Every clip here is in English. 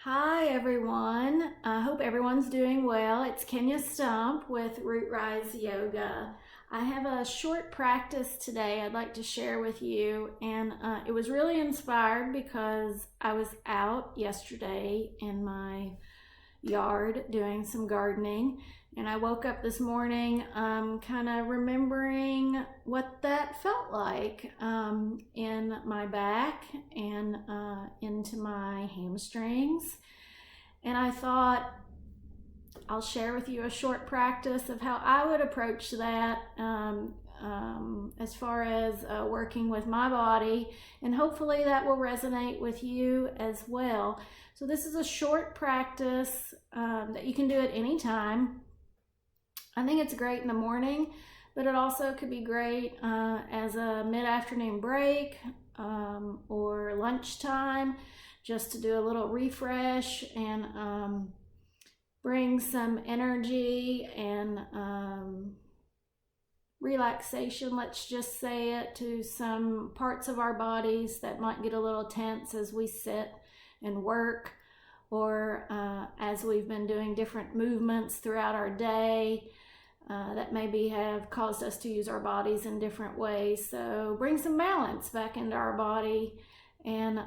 Hi everyone. I hope everyone's doing well. It's Kenya Stump with Root Rise Yoga. I have a short practice today I'd like to share with you, and it was really inspired because I was out yesterday in my yard doing some gardening, and I woke up this morning kind of remembering what that felt like in my back and into my hamstrings. And I thought I'll share with you a short practice of how I would approach that as far as working with my body, and hopefully that will resonate with you as well. So this is a short practice that you can do at any time. I think it's great in the morning, but it also could be great as a mid-afternoon break or lunchtime, just to do a little refresh and bring some energy and relaxation, let's just say it, to some parts of our bodies that might get a little tense as we sit and work, or as we've been doing different movements throughout our day that maybe have caused us to use our bodies in different ways. So bring some balance back into our body and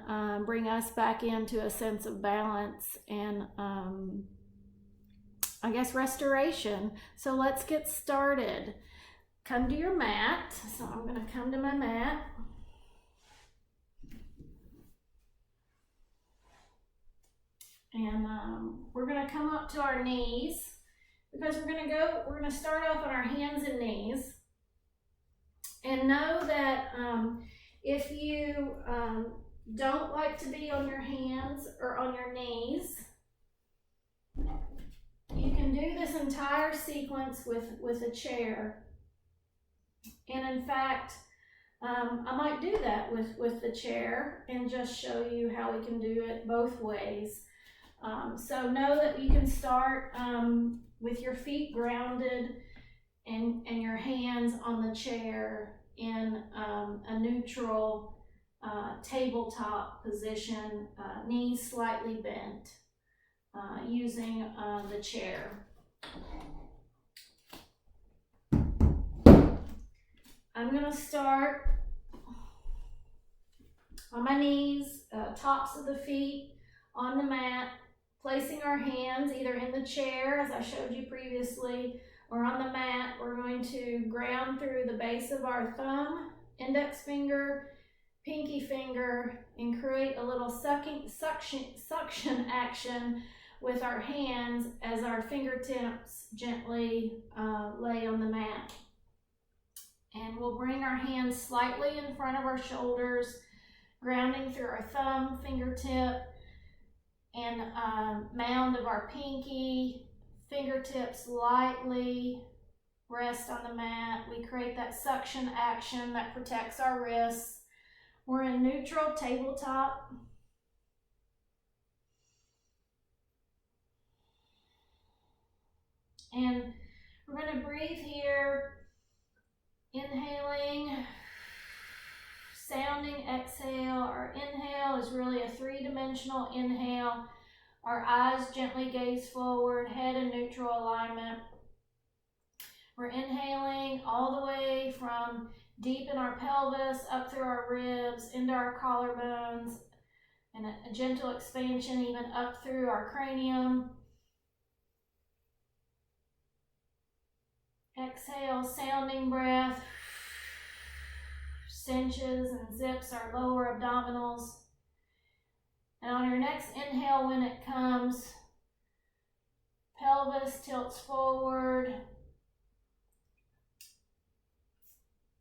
bring us back into a sense of balance and I guess restoration. So let's get started. Come to your mat. So I'm going to come to my mat. And we're going to come up to our knees, because we're going to start off on our hands and knees. And know that if you don't like to be on your hands or on your knees, you can do this entire sequence with a chair. And in fact, I might do that with the chair and just show you how we can do it both ways. So know that you can start with your feet grounded and your hands on the chair in a neutral tabletop position, knees slightly bent, using the chair. I'm going to start on my knees, tops of the feet on the mat, placing our hands either in the chair, as I showed you previously, or on the mat. We're going to ground through the base of our thumb, index finger, pinky finger, and create a little suction action with our hands as our fingertips gently lay on the mat. And we'll bring our hands slightly in front of our shoulders, grounding through our thumb, fingertip, and mound of our pinky. Fingertips lightly rest on the mat. We create that suction action that protects our wrists. We're in neutral tabletop. And we're going to breathe here, inhaling, sounding exhale. Our inhale is really a three-dimensional inhale. Our eyes gently gaze forward, head in neutral alignment. We're inhaling all the way from deep in our pelvis, up through our ribs, into our collarbones, and a gentle expansion even up through our cranium. Exhale, sounding breath, cinches and zips our lower abdominals. And on your next inhale, when it comes, pelvis tilts forward,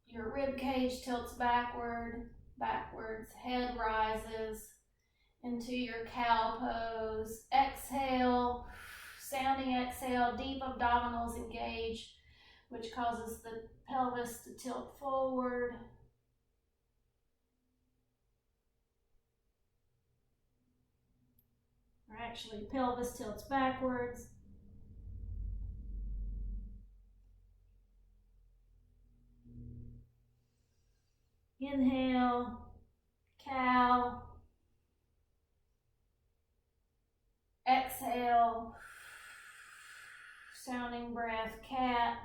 your rib cage tilts backwards, head rises into your cow pose. Exhale, sounding exhale, deep abdominals engage, which causes the pelvis to tilt forward. Or actually, pelvis tilts backwards. Inhale, cow. exhale, sounding breath, cat.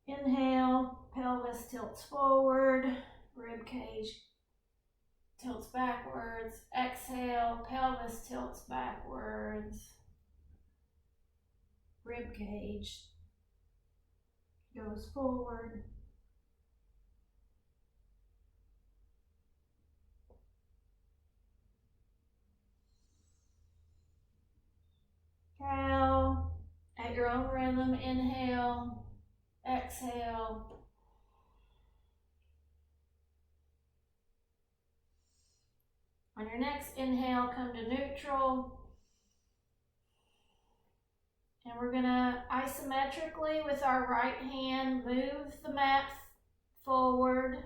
Inhale, pelvis tilts forward, rib cage tilts backwards. Exhale, pelvis tilts backwards, rib cage goes forward. Cow. At your own rhythm, inhale, exhale. On your next inhale, come to neutral. And we're gonna isometrically with our right hand move the mat forward.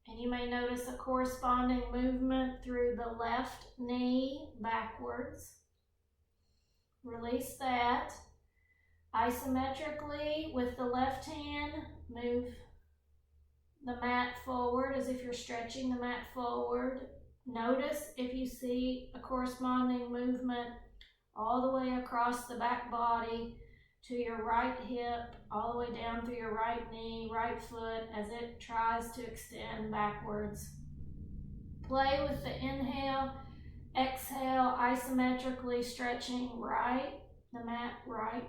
And you may notice a corresponding movement through the left knee backwards. Release that. Isometrically with the left hand, move the mat forward as if you're stretching the mat forward. Notice if you see a corresponding movement all the way across the back body to your right hip, all the way down through your right knee, right foot as it tries to extend backwards. Play with the inhale, exhale, isometrically stretching right, the mat right,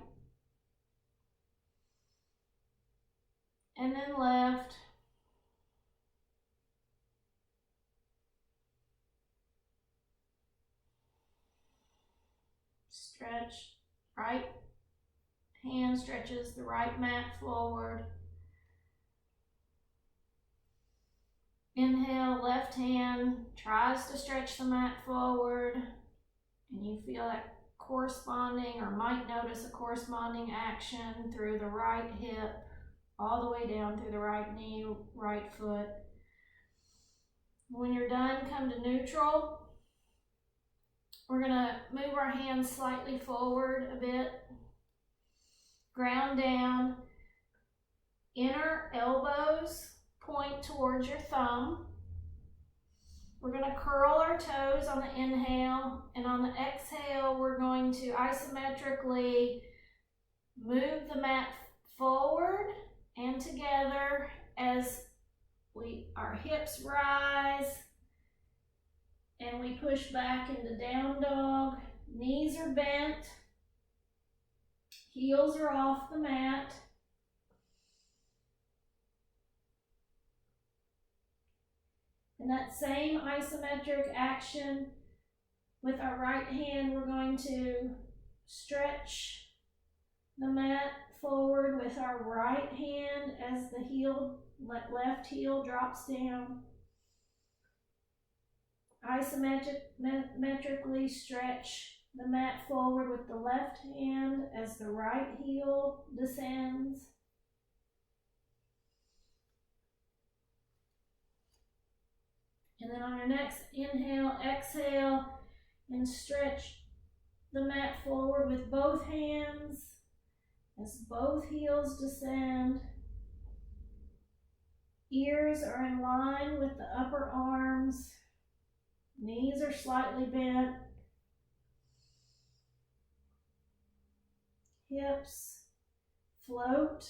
and then left. Stretch, right hand stretches the right mat forward. Inhale, left hand tries to stretch the mat forward, and you feel that corresponding, or might notice a corresponding action through the right hip, all the way down through the right knee, right foot. When you're done, come to neutral. We're gonna move our hands slightly forward a bit, ground down, inner elbows point towards your thumb. We're going to curl our toes on the inhale, and on the exhale, we're going to isometrically move the mat forward and together as our hips rise and we push back into down dog. Knees are bent, heels are off the mat. And that same isometric action with our right hand, we're going to stretch the mat forward with our right hand as the left heel drops down. Isometrically stretch the mat forward with the left hand as the right heel descends. And then on your next inhale, exhale, and stretch the mat forward with both hands as both heels descend. Ears are in line with the upper arms. Knees are slightly bent. Hips float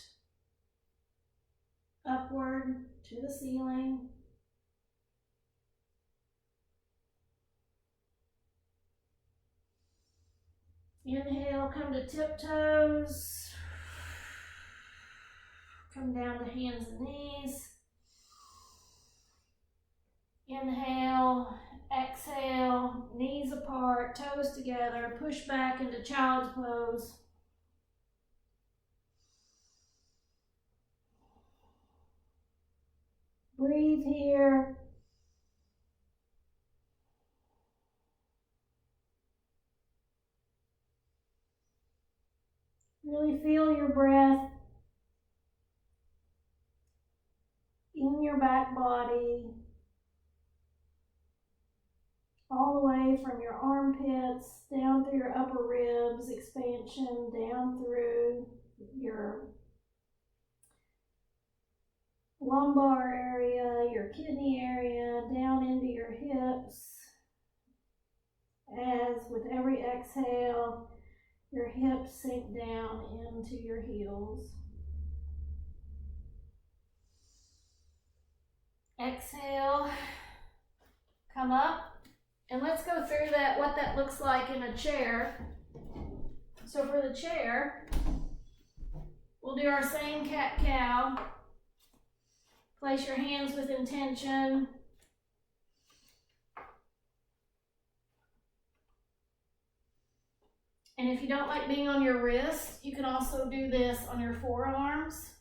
upward to the ceiling. Inhale, come to tiptoes. Come down to hands and knees. Inhale, exhale, knees apart, toes together, push back into child's pose. Breathe here. Really feel your breath in your back body, all the way from your armpits, down through your upper ribs, expansion, down through your lumbar area, your kidney area, down into your hips. As with every exhale, your hips sink down into your heels. Exhale, come up, and let's go through that, what that looks like in a chair. So for the chair, we'll do our same cat-cow. Place your hands with intention. And if you don't like being on your wrist, you can also do this on your forearms.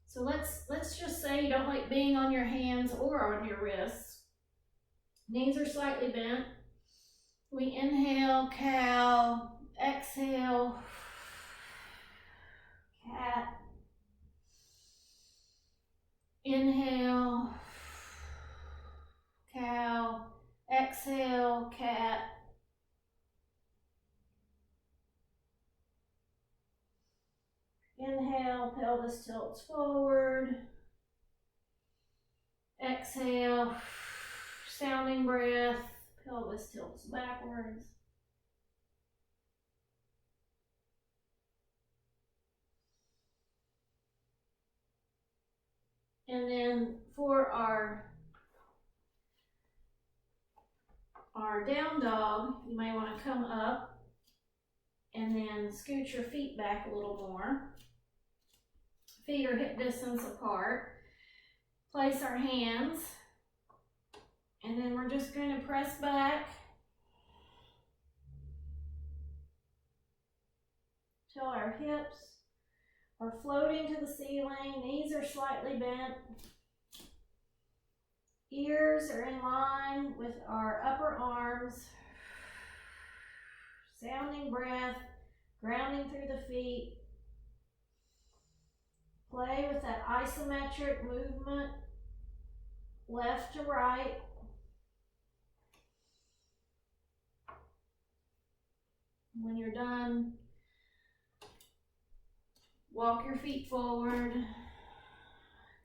So let's just say you don't like being on your hands or on your wrists. Knees are slightly bent. We inhale, cow, exhale, cat. Inhale, cow, exhale, cat. Inhale, pelvis tilts forward. Exhale, sounding breath, pelvis tilts backwards. And then for our down dog, you may want to come up and then scoot your feet back a little more. Feet are hip distance apart. Place our hands, and then we're just going to press back till our hips are floating to the ceiling, knees are slightly bent, ears are in line with our upper arms, sounding breath, grounding through the feet. Play with that isometric movement, left to right. When you're done, walk your feet forward,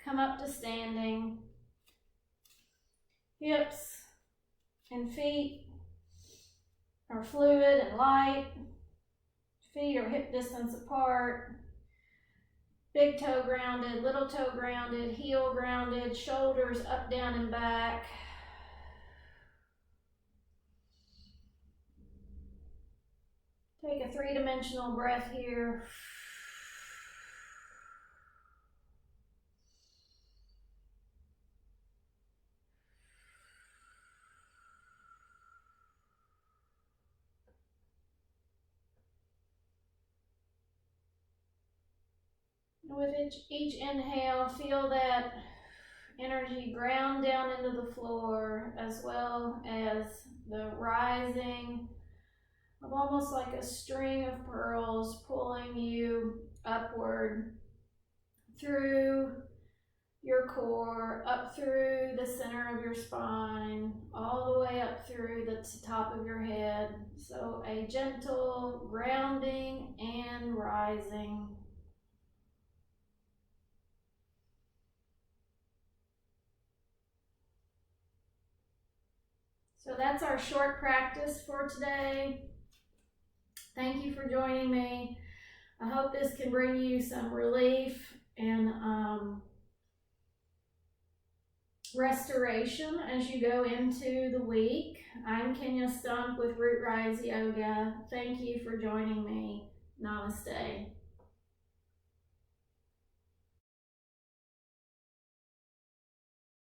come up to standing. Hips and feet are fluid and light. Feet are hip distance apart. Big toe grounded, little toe grounded, heel grounded, shoulders up, down, and back. Take a three-dimensional breath here. With each inhale, feel that energy ground down into the floor, as well as the rising of almost like a string of pearls pulling you upward through your core, up through the center of your spine, all the way up through the top of your head. So a gentle grounding and rising. So that's our short practice for today. Thank you for joining me. I hope this can bring you some relief and restoration as you go into the week. I'm Kenya Stump with Root Rise Yoga. Thank you for joining me. Namaste.